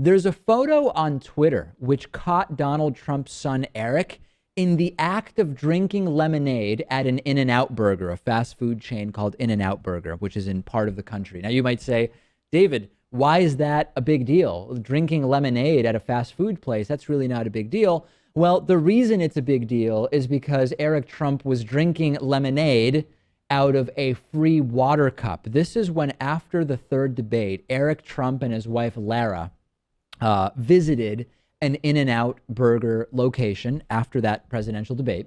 There's a photo on Twitter which caught Donald Trump's son, Eric, in the act of drinking lemonade at an In-N-Out Burger, a fast food chain called In-N-Out Burger, which is in part of the country. Now, you might say, David, why is that a big deal? Drinking lemonade at a fast food place, that's really not a big deal. Well, the reason it's a big deal is because Eric Trump was drinking lemonade out of a free water cup. This is when, after the third debate, Eric Trump and his wife, Lara, visited an In-N-Out Burger location after that presidential debate.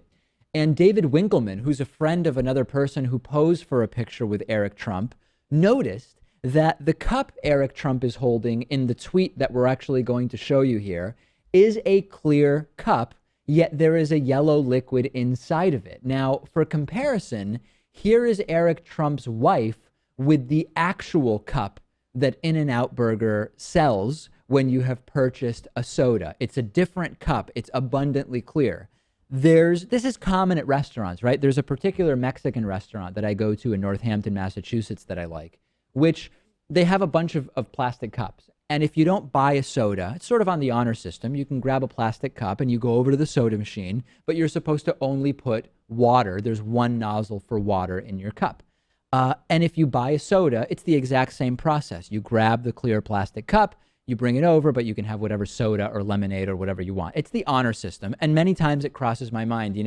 And David Winkleman, who's a friend of another person who posed for a picture with Eric Trump, noticed that the cup Eric Trump is holding in the tweet that we're actually going to show you here is a clear cup, yet there is a yellow liquid inside of it. Now, for comparison, here is Eric Trump's wife with the actual cup that In-N-Out Burger sells when you have purchased a soda. It's a different cup. It's abundantly clear. This is common at restaurants, right? There's a particular Mexican restaurant that I go to in Northampton, Massachusetts that I like, which they have a bunch of plastic cups. And if you don't buy a soda, it's sort of on the honor system. You can grab a plastic cup and you go over to the soda machine, but you're supposed to only put water. There's one nozzle for water in your cup. And if you buy a soda, it's the exact same process. You grab the clear plastic cup, you bring it over, but you can have whatever soda or lemonade or whatever you want. It's the honor system. And many times it crosses my mind,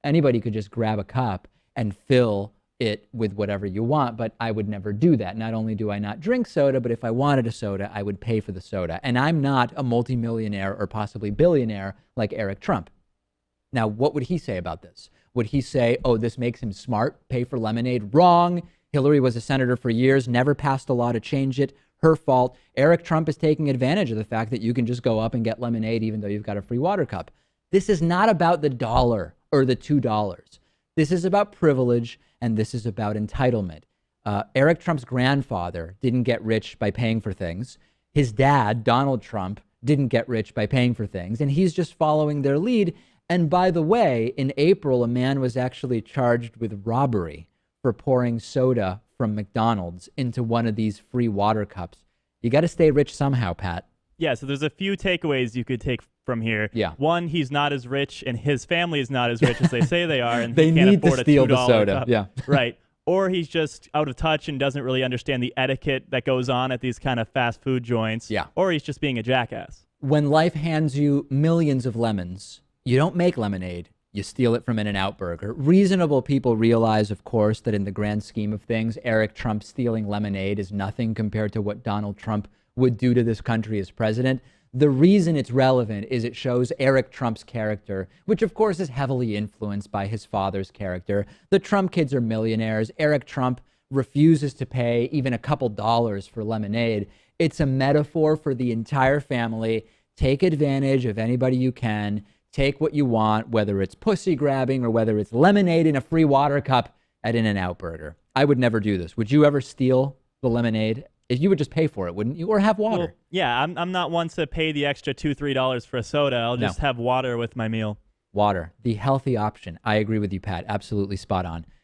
anybody could just grab a cup and fill it with whatever you want, but I would never do that. Not only do I not drink soda, but if I wanted a soda, I would pay for the soda. And I'm not a multimillionaire or possibly billionaire like Eric Trump. Now, what would he say about this? Would he say, oh, this makes him smart, pay for lemonade? Wrong. Hillary was a senator for years, never passed a law to change it. Her fault. Eric Trump is taking advantage of the fact that you can just go up and get lemonade even though you've got a free water cup. This is not about the dollar or the $2. This is about privilege, and this is about entitlement. Eric Trump's grandfather didn't get rich by paying for things. His dad, Donald Trump, didn't get rich by paying for things, and he's just following their lead. And by the way, in April, a man was actually charged with robbery for pouring soda from McDonald's into one of these free water cups. You got to stay rich somehow, Pat. Yeah, so there's a few takeaways you could take from here. Yeah. One, he's not as rich, and his family is not as rich as they say they are, and they he can't need afford to steal a $2 the soda. cup. Yeah. Right. Or he's just out of touch and doesn't really understand the etiquette that goes on at these kind of fast food joints. Yeah. Or he's just being a jackass. When life hands you millions of lemons, you don't make lemonade. You steal it from In-N-Out Burger. Reasonable people realize, of course, that in the grand scheme of things, Eric Trump stealing lemonade is nothing compared to what Donald Trump would do to this country as president. The reason it's relevant is it shows Eric Trump's character, which of course is heavily influenced by his father's character. The Trump kids are millionaires. Eric Trump refuses to pay even a couple dollars for lemonade. It's a metaphor for the entire family. Take advantage of anybody you can. Take what you want, whether it's pussy grabbing or whether it's lemonade in a free water cup at In-N-Out Burger. I would never do this. Would you ever steal the lemonade? If you would just pay for it, wouldn't you? Or have water? Well, yeah, I'm not one to pay the extra $2, $3 for a soda. I'll just have water with my meal. Water, the healthy option. I agree with you, Pat. Absolutely spot on.